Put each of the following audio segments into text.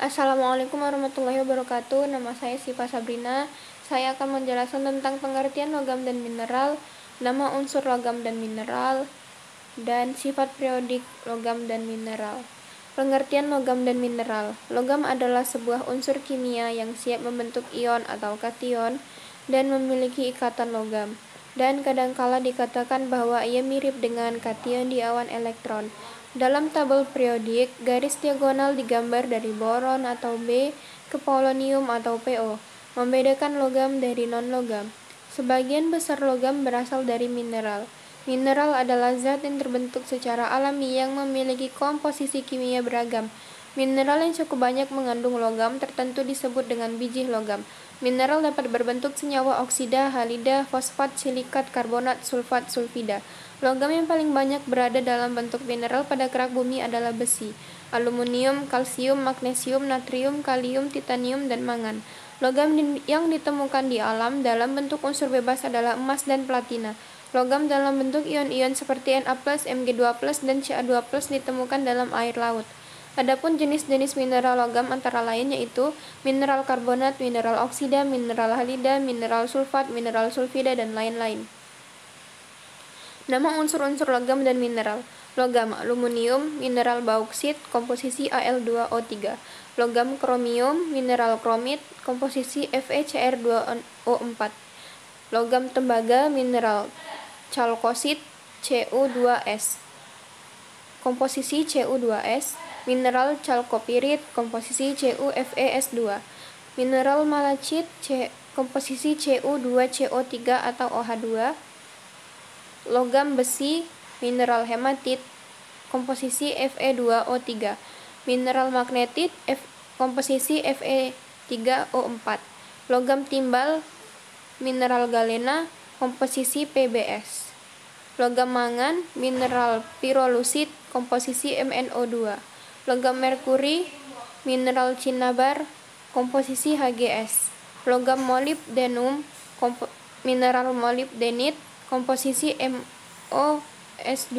Assalamualaikum warahmatullahi wabarakatuh. Nama saya Siva Sabrina. Saya akan menjelaskan tentang pengertian logam dan mineral, nama unsur logam dan mineral, dan sifat periodik logam dan mineral. Pengertian logam dan mineral. Logam adalah sebuah unsur kimia yang siap membentuk ion atau kation dan memiliki ikatan logam. Dan kadangkala dikatakan bahwa ia mirip dengan kation di awan elektron. Dalam tabel periodik, garis diagonal digambar dari boron atau B ke polonium atau PO, membedakan logam dari non-logam. Sebagian besar logam berasal dari mineral. Mineral adalah zat yang terbentuk secara alami yang memiliki komposisi kimia beragam. Mineral yang cukup banyak mengandung logam tertentu disebut dengan biji logam. Mineral dapat berbentuk senyawa oksida, halida, fosfat, silikat, karbonat, sulfat, sulfida. Logam yang paling banyak berada dalam bentuk mineral pada kerak bumi adalah besi, aluminium, kalsium, magnesium, natrium, kalium, titanium, dan mangan. Logam yang ditemukan di alam dalam bentuk unsur bebas adalah emas dan platina. Logam dalam bentuk ion-ion seperti Na+, Mg2+, dan Ca2+ ditemukan dalam air laut. Adapun jenis-jenis mineral logam antara lain yaitu mineral karbonat, mineral oksida, mineral halida, mineral sulfat, mineral sulfida, dan lain-lain. Nama unsur-unsur logam dan mineral. Logam aluminium, mineral bauksit, komposisi Al2O3. Logam kromium, mineral kromit, komposisi FeCr2O4. Logam tembaga, mineral chalkosit, Cu2S. Komposisi Cu2S. Mineral chalkopirit, komposisi CuFeS2. Mineral malachit, komposisi Cu2CO3 atau OH2. Logam besi, mineral hematit, komposisi Fe2O3. Mineral magnetit, komposisi Fe3O4. Logam timbal, mineral galena, komposisi PbS. Logam mangan, mineral pirolusit, komposisi MnO2. Logam merkuri, mineral cinnabar, komposisi HGS. Logam molybdenum, mineral molybdenit, komposisi MoS2,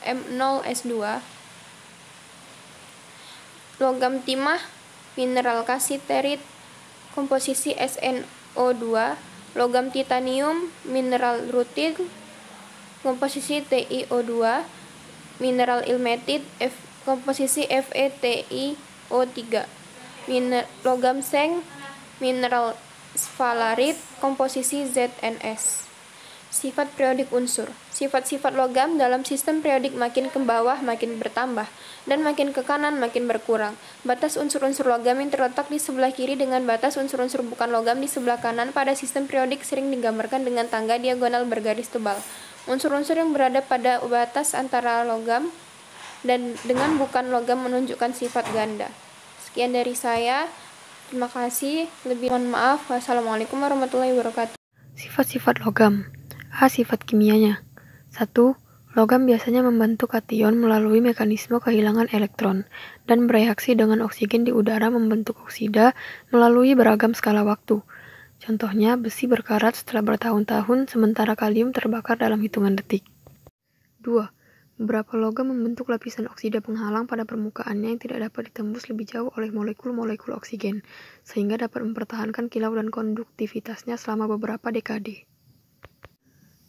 M0S2. Logam timah, mineral kasiterit, komposisi SnO2. Logam titanium, mineral rutil, komposisi TiO2. Mineral ilmetit, komposisi FeTiO3. Logam seng, mineral sfalarit, komposisi ZnS. Sifat periodik unsur. Sifat-sifat logam dalam sistem periodik makin ke bawah makin bertambah, dan makin ke kanan makin berkurang. Batas unsur-unsur logam yang terletak di sebelah kiri dengan batas unsur-unsur bukan logam di sebelah kanan pada sistem periodik sering digambarkan dengan tangga diagonal bergaris tebal. Unsur-unsur yang berada pada batas antara logam dan dengan bukan logam menunjukkan sifat ganda. Sekian dari saya. Terima kasih. Lebih mohon maaf. Wassalamualaikum warahmatullahi wabarakatuh. Sifat-sifat logam. A. Sifat kimianya. 1. Logam biasanya membentuk kation melalui mekanisme kehilangan elektron dan bereaksi dengan oksigen di udara membentuk oksida melalui beragam skala waktu. Contohnya, besi berkarat setelah bertahun-tahun, sementara kalium terbakar dalam hitungan detik. 2. Beberapa logam membentuk lapisan oksida penghalang pada permukaannya yang tidak dapat ditembus lebih jauh oleh molekul-molekul oksigen, sehingga dapat mempertahankan kilau dan konduktivitasnya selama beberapa dekade.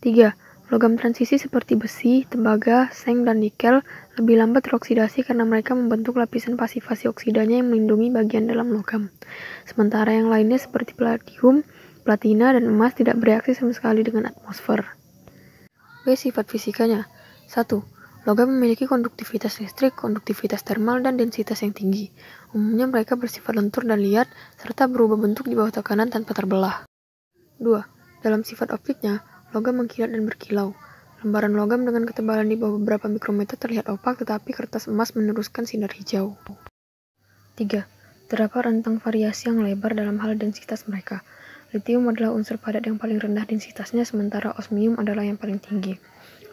3. Logam transisi seperti besi, tembaga, seng, dan nikel lebih lambat teroksidasi karena mereka membentuk lapisan pasivasi oksidanya yang melindungi bagian dalam logam. Sementara yang lainnya seperti palladium, platina, dan emas tidak bereaksi sama sekali dengan atmosfer. B. Sifat fisikanya. 1. Logam memiliki konduktivitas listrik, konduktivitas termal, dan densitas yang tinggi. Umumnya mereka bersifat lentur dan liat, serta berubah bentuk di bawah tekanan tanpa terbelah. 2. Dalam sifat optiknya, logam mengkilat dan berkilau. Lembaran logam dengan ketebalan di bawah beberapa mikrometer terlihat opak, tetapi kertas emas meneruskan sinar hijau. 3. Terdapat rentang variasi yang lebar dalam hal densitas mereka. Litium adalah unsur padat yang paling rendah densitasnya, sementara osmium adalah yang paling tinggi.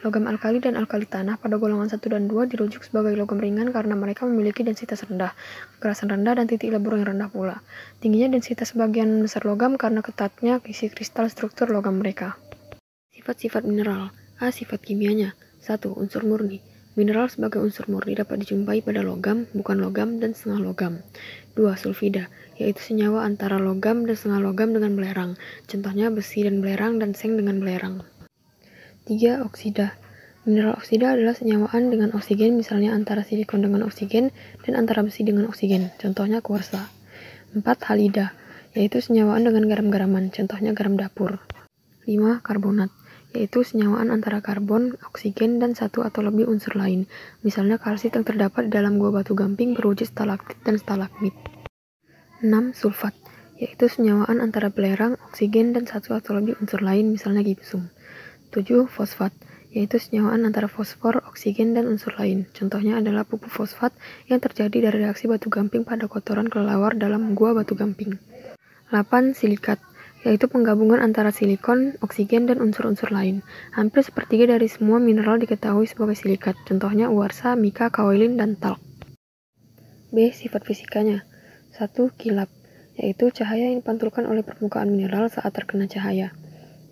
Logam alkali dan alkali tanah pada golongan 1 dan 2 dirujuk sebagai logam ringan karena mereka memiliki densitas rendah, kekerasan rendah, dan titik lebur yang rendah pula. Tingginya densitas sebagian besar logam karena ketatnya isi kristal struktur logam mereka. Sifat-sifat mineral. A. Sifat kimianya. 1. Unsur murni. Mineral sebagai unsur murni dapat dijumpai pada logam, bukan logam, dan setengah logam. 2. Sulfida, yaitu senyawa antara logam dan setengah logam dengan belerang. Contohnya besi dan belerang dan seng dengan belerang. 3. Oksida. Mineral oksida adalah senyawaan dengan oksigen, misalnya antara silikon dengan oksigen dan antara besi dengan oksigen. Contohnya kuarsa. 4. Halida, yaitu senyawaan dengan garam-garaman. Contohnya garam dapur. 5. Karbonat, yaitu senyawaan antara karbon, oksigen, dan satu atau lebih unsur lain. Misalnya kalsit yang terdapat dalam gua batu gamping berwujud stalaktit dan stalagmit. 6. Sulfat, yaitu senyawaan antara belerang, oksigen, dan satu atau lebih unsur lain, misalnya gipsum. 7. Fosfat, yaitu senyawaan antara fosfor, oksigen, dan unsur lain. Contohnya adalah pupuk fosfat yang terjadi dari reaksi batu gamping pada kotoran kelelawar dalam gua batu gamping. 8. Silikat, yaitu penggabungan antara silikon, oksigen, dan unsur-unsur lain. Hampir sepertiga dari semua mineral diketahui sebagai silikat, contohnya uarsa, mika, kaolin, dan talk. B. Sifat fisikanya. 1. Kilap, yaitu cahaya yang dipantulkan oleh permukaan mineral saat terkena cahaya.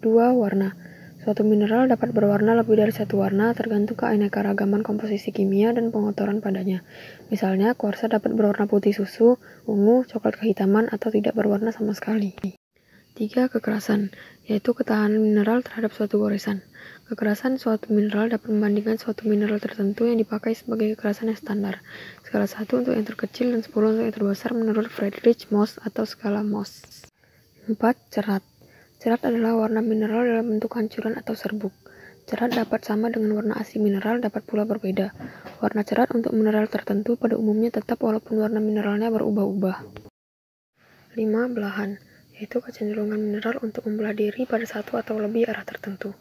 2. Warna. Suatu mineral dapat berwarna lebih dari satu warna tergantung keanekaragaman komposisi kimia dan pengotoran padanya. Misalnya, kuarsa dapat berwarna putih susu, ungu, coklat kehitaman, atau tidak berwarna sama sekali. 3. Kekerasan, yaitu ketahanan mineral terhadap suatu goresan. Kekerasan suatu mineral dapat membandingkan suatu mineral tertentu yang dipakai sebagai kekerasan yang standar. Skala 1 untuk yang terkecil dan 10 untuk yang terbesar menurut Friedrich Mohs atau skala Mohs. 4. Cerat. Cerat adalah warna mineral dalam bentuk hancuran atau serbuk. Cerat dapat sama dengan warna asli mineral, dapat pula berbeda. Warna cerat untuk mineral tertentu pada umumnya tetap walaupun warna mineralnya berubah-ubah. 5. Belahan, yaitu kecenderungan mineral untuk membelah diri pada satu atau lebih arah tertentu.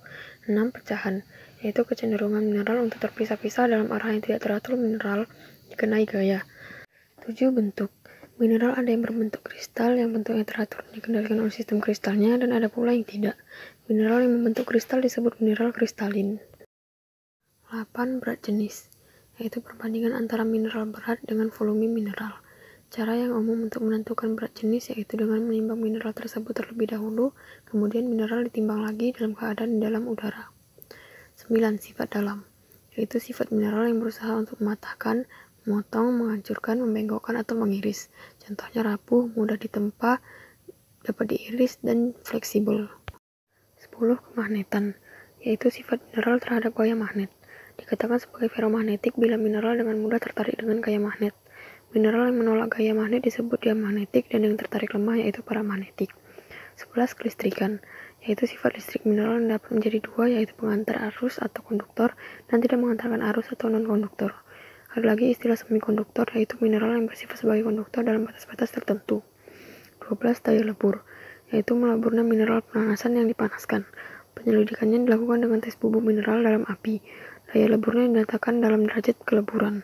6. Pecahan, yaitu kecenderungan mineral untuk terpisah-pisah dalam arah yang tidak teratur mineral dikenai gaya. 7. Bentuk. Mineral ada yang berbentuk kristal yang bentuknya teratur dikendalikan oleh sistem kristalnya dan ada pula yang tidak. Mineral yang membentuk kristal disebut mineral kristalin. 8. Berat jenis, yaitu perbandingan antara mineral berat dengan volume mineral. Cara yang umum untuk menentukan berat jenis yaitu dengan menimbang mineral tersebut terlebih dahulu, kemudian mineral ditimbang lagi dalam keadaan di dalam udara. 9. Sifat dalam, yaitu sifat mineral yang berusaha untuk mematahkan, memotong, menghancurkan, membengkokkan, atau mengiris. Contohnya rapuh, mudah ditempa, dapat diiris, dan fleksibel. 10. Kemagnetan, yaitu sifat mineral terhadap gaya magnet. Dikatakan sebagai ferromagnetik bila mineral dengan mudah tertarik dengan gaya magnet. Mineral yang menolak gaya magnet disebut diamagnetik dan yang tertarik lemah yaitu paramagnetik. 11. Kelistrikan, yaitu sifat listrik mineral yang dapat menjadi dua yaitu pengantar arus atau konduktor dan tidak mengantarkan arus atau non-konduktor. Ada lagi istilah semikonduktor yaitu mineral yang bersifat sebagai konduktor dalam batas-batas tertentu. 12. Daya lebur, yaitu meleburnya mineral penanasan yang dipanaskan. Penyelidikannya dilakukan dengan tes bubuk mineral dalam api. Daya leburnya dinyatakan dalam derajat keleburan.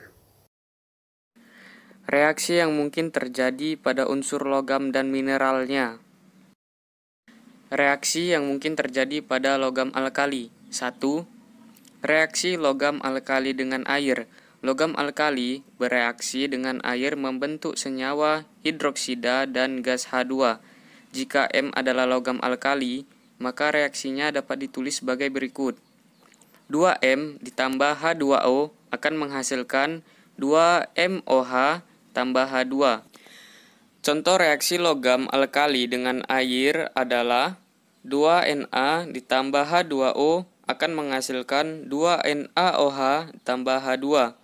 Reaksi yang mungkin terjadi pada unsur logam dan mineralnya. Reaksi yang mungkin terjadi pada logam alkali. 1. Reaksi logam alkali dengan air. Logam alkali bereaksi dengan air membentuk senyawa hidroksida dan gas H2. Jika M adalah logam alkali, maka reaksinya dapat ditulis sebagai berikut. 2M ditambah H2O akan menghasilkan 2MOH tambah H2. Contoh reaksi logam alkali dengan air adalah 2Na ditambah H2O akan menghasilkan 2NaOH tambah H2.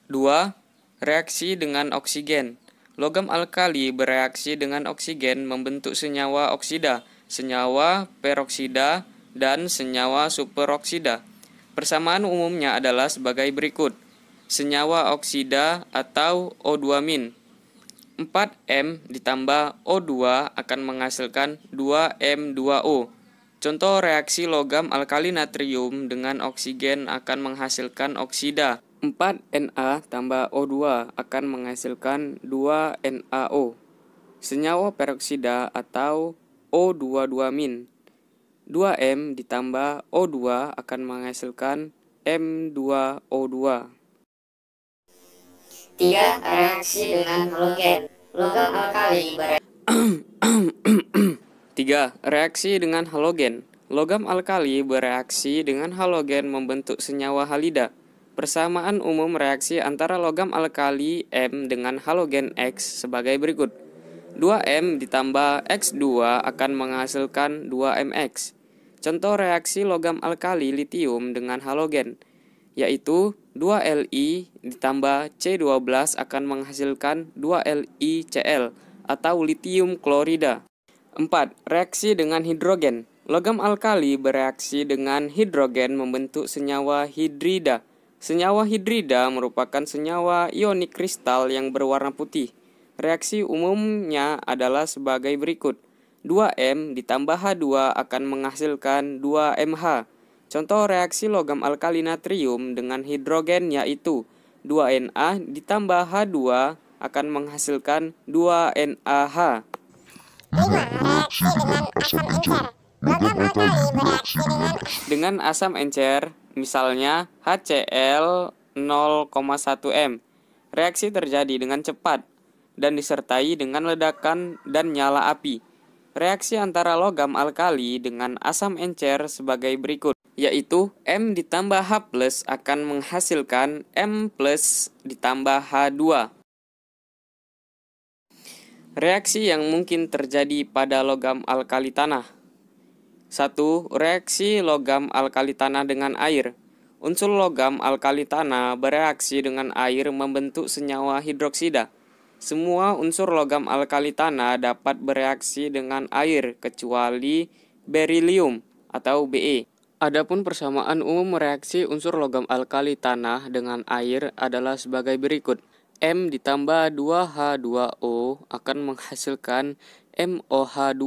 2. Reaksi dengan oksigen. Logam alkali bereaksi dengan oksigen membentuk senyawa oksida, senyawa peroksida, dan senyawa superoksida. Persamaan umumnya adalah sebagai berikut. Senyawa oksida atau O2-. 4M ditambah O2 akan menghasilkan 2M2O. Contoh reaksi logam alkali natrium dengan oksigen akan menghasilkan oksida. 4Na tambah O2 akan menghasilkan 2NaO. Senyawa peroksida atau O22-. 2M ditambah O2 akan menghasilkan M2O2. 3. Reaksi dengan halogen. Logam alkali 3. Reaksi dengan halogen. Logam alkali bereaksi dengan halogen membentuk senyawa halida. Persamaan umum reaksi antara logam alkali M dengan halogen X sebagai berikut. 2M ditambah X2 akan menghasilkan 2MX. Contoh reaksi logam alkali litium dengan halogen, yaitu 2Li ditambah C12 akan menghasilkan 2LiCl atau litium klorida. 4. Reaksi dengan hidrogen. Logam alkali bereaksi dengan hidrogen membentuk senyawa hidrida. Senyawa hidrida merupakan senyawa ionik kristal yang berwarna putih. Reaksi umumnya adalah sebagai berikut. 2M ditambah H2 akan menghasilkan 2MH. Contoh reaksi logam alkali natrium dengan hidrogen yaitu 2Na ditambah H2 akan menghasilkan 2NaH. 5. Reaksi dengan asam encer. Logam alkali bereaksi Dengan asam encer, misalnya HCl 0,1M. Reaksi terjadi dengan cepat dan disertai dengan ledakan dan nyala api. Reaksi antara logam alkali dengan asam encer sebagai berikut, yaitu M ditambah H+ akan menghasilkan M+ ditambah H2. Reaksi yang mungkin terjadi pada logam alkali tanah. 1. Reaksi logam alkali tanah dengan air. Unsur logam alkali tanah bereaksi dengan air membentuk senyawa hidroksida. Semua unsur logam alkali tanah dapat bereaksi dengan air kecuali berilium atau Be. Adapun persamaan umum reaksi unsur logam alkali tanah dengan air adalah sebagai berikut. M ditambah 2H2O akan menghasilkan MOH2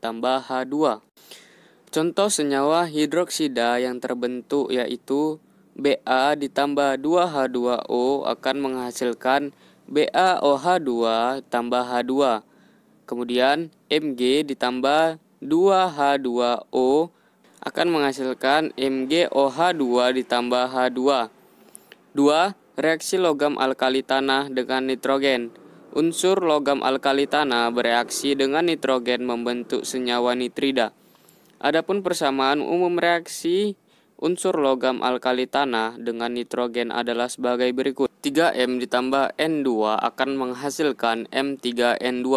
tambah H2. Contoh senyawa hidroksida yang terbentuk yaitu Ba ditambah 2H2O akan menghasilkan BaOH2 tambah H2. Kemudian Mg ditambah 2H2O akan menghasilkan MgOH2 ditambah H2. 2. Reaksi logam alkali tanah dengan nitrogen. Unsur logam alkali tanah bereaksi dengan nitrogen membentuk senyawa nitrida. Adapun persamaan umum reaksi unsur logam alkali tanah dengan nitrogen adalah sebagai berikut. 3M ditambah N2 akan menghasilkan M3N2.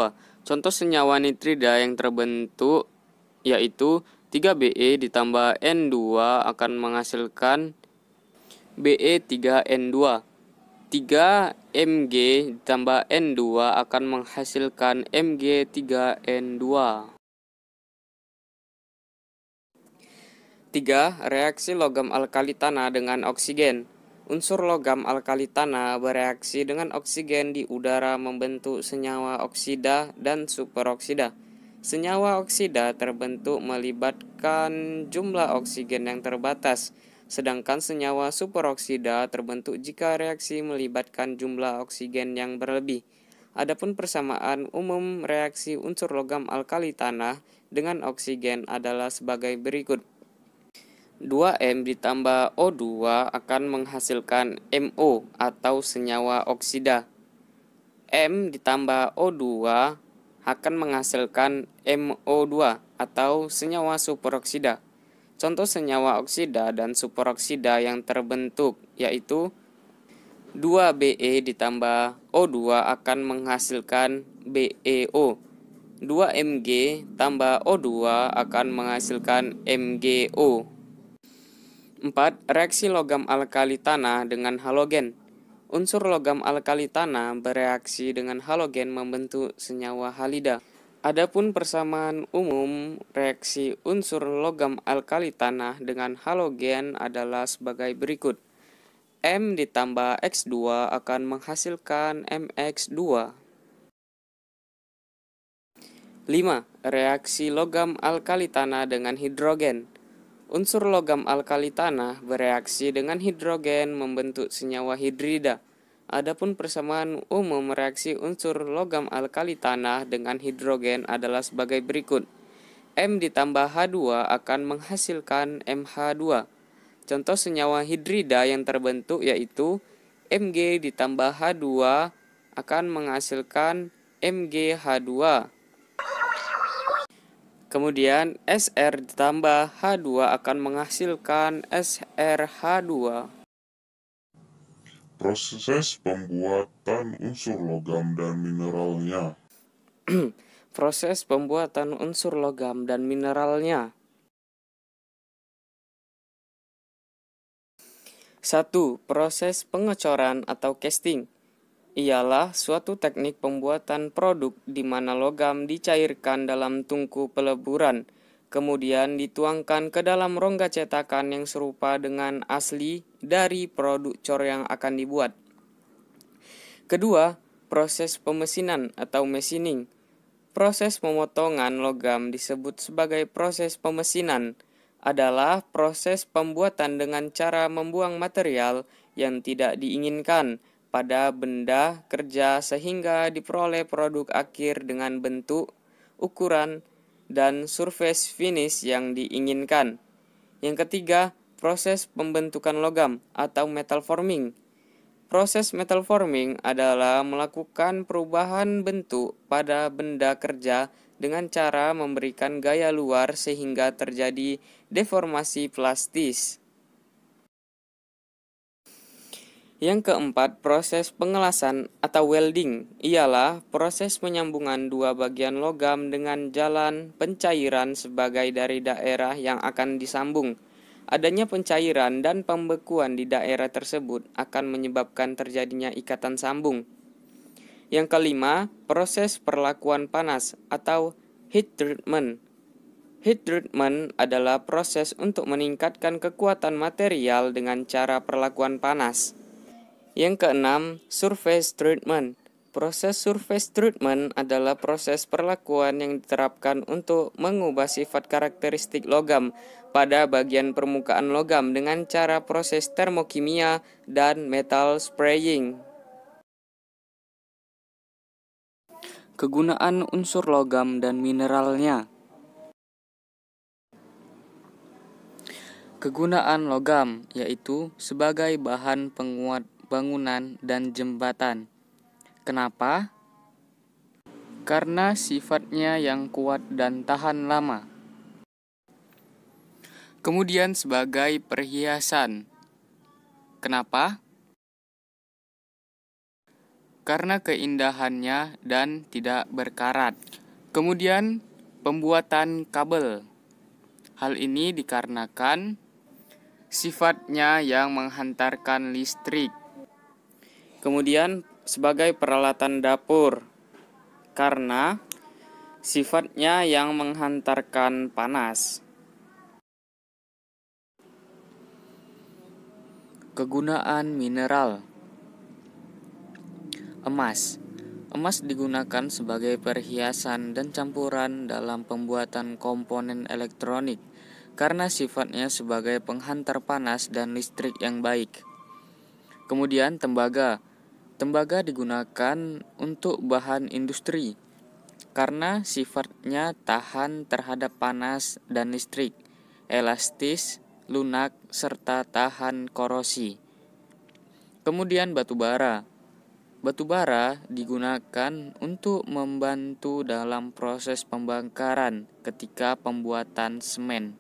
Contoh senyawa nitrida yang terbentuk yaitu 3Be ditambah N2 akan menghasilkan Be3N2. 3Mg ditambah N2 akan menghasilkan Mg3N2. 3. Reaksi logam alkali tanah dengan oksigen. Unsur logam alkali tanah bereaksi dengan oksigen di udara membentuk senyawa oksida dan superoksida. Senyawa oksida terbentuk melibatkan jumlah oksigen yang terbatas, sedangkan senyawa superoksida terbentuk jika reaksi melibatkan jumlah oksigen yang berlebih. Adapun persamaan umum reaksi unsur logam alkali tanah dengan oksigen adalah sebagai berikut. 2M ditambah O2 akan menghasilkan MO atau senyawa oksida. M ditambah O2 akan menghasilkan MO2 atau senyawa superoksida. Contoh senyawa oksida dan superoksida yang terbentuk yaitu 2Be ditambah O2 akan menghasilkan BeO. 2Mg tambah O2 akan menghasilkan MgO. 4. Reaksi logam alkali tanah dengan halogen. Unsur logam alkali tanah bereaksi dengan halogen membentuk senyawa halida. Adapun persamaan umum reaksi unsur logam alkali tanah dengan halogen adalah sebagai berikut. M ditambah X2 akan menghasilkan MX2. 5. Reaksi logam alkali tanah dengan hidrogen. Unsur logam alkali tanah bereaksi dengan hidrogen membentuk senyawa hidrida. Adapun persamaan umum reaksi unsur logam alkali tanah dengan hidrogen adalah sebagai berikut. M ditambah H2 akan menghasilkan MH2. Contoh senyawa hidrida yang terbentuk yaitu Mg ditambah H2 akan menghasilkan MgH2. Kemudian Sr ditambah H2 akan menghasilkan SrH2. Proses pembuatan unsur logam dan mineralnya. Proses pembuatan unsur logam dan mineralnya. 1. Proses pengecoran atau casting ialah suatu teknik pembuatan produk di mana logam dicairkan dalam tungku peleburan, kemudian dituangkan ke dalam rongga cetakan yang serupa dengan asli dari produk cor yang akan dibuat. Kedua, proses pemesinan atau machining. Proses pemotongan logam disebut sebagai proses pemesinan, adalah proses pembuatan dengan cara membuang material yang tidak diinginkan pada benda kerja sehingga diperoleh produk akhir dengan bentuk, ukuran, dan surface finish yang diinginkan. Yang ketiga, proses pembentukan logam atau metal forming. Proses metal forming adalah melakukan perubahan bentuk pada benda kerja dengan cara memberikan gaya luar sehingga terjadi deformasi plastis. Yang keempat, proses pengelasan atau welding ialah proses penyambungan dua bagian logam dengan jalan pencairan sebagai dari daerah yang akan disambung. Adanya pencairan dan pembekuan di daerah tersebut akan menyebabkan terjadinya ikatan sambung. Yang kelima, proses perlakuan panas atau heat treatment. Heat treatment adalah proses untuk meningkatkan kekuatan material dengan cara perlakuan panas. Yang keenam, surface treatment. Proses surface treatment adalah proses perlakuan yang diterapkan untuk mengubah sifat karakteristik logam pada bagian permukaan logam dengan cara proses termokimia dan metal spraying. Kegunaan unsur logam dan mineralnya. Kegunaan logam yaitu sebagai bahan penguat bangunan dan jembatan. Kenapa? Karena sifatnya yang kuat dan tahan lama. Kemudian sebagai perhiasan. Kenapa? Karena keindahannya dan tidak berkarat. Kemudian pembuatan kabel. Hal ini dikarenakan sifatnya yang menghantarkan listrik. Kemudian sebagai peralatan dapur, karena sifatnya yang menghantarkan panas. Kegunaan mineral. Emas. Emas digunakan sebagai perhiasan dan campuran dalam pembuatan komponen elektronik, karena sifatnya sebagai penghantar panas dan listrik yang baik. Kemudian tembaga. Tembaga digunakan untuk bahan industri karena sifatnya tahan terhadap panas dan listrik, elastis, lunak, serta tahan korosi. Kemudian batu bara. Batu bara digunakan untuk membantu dalam proses pembakaran ketika pembuatan semen.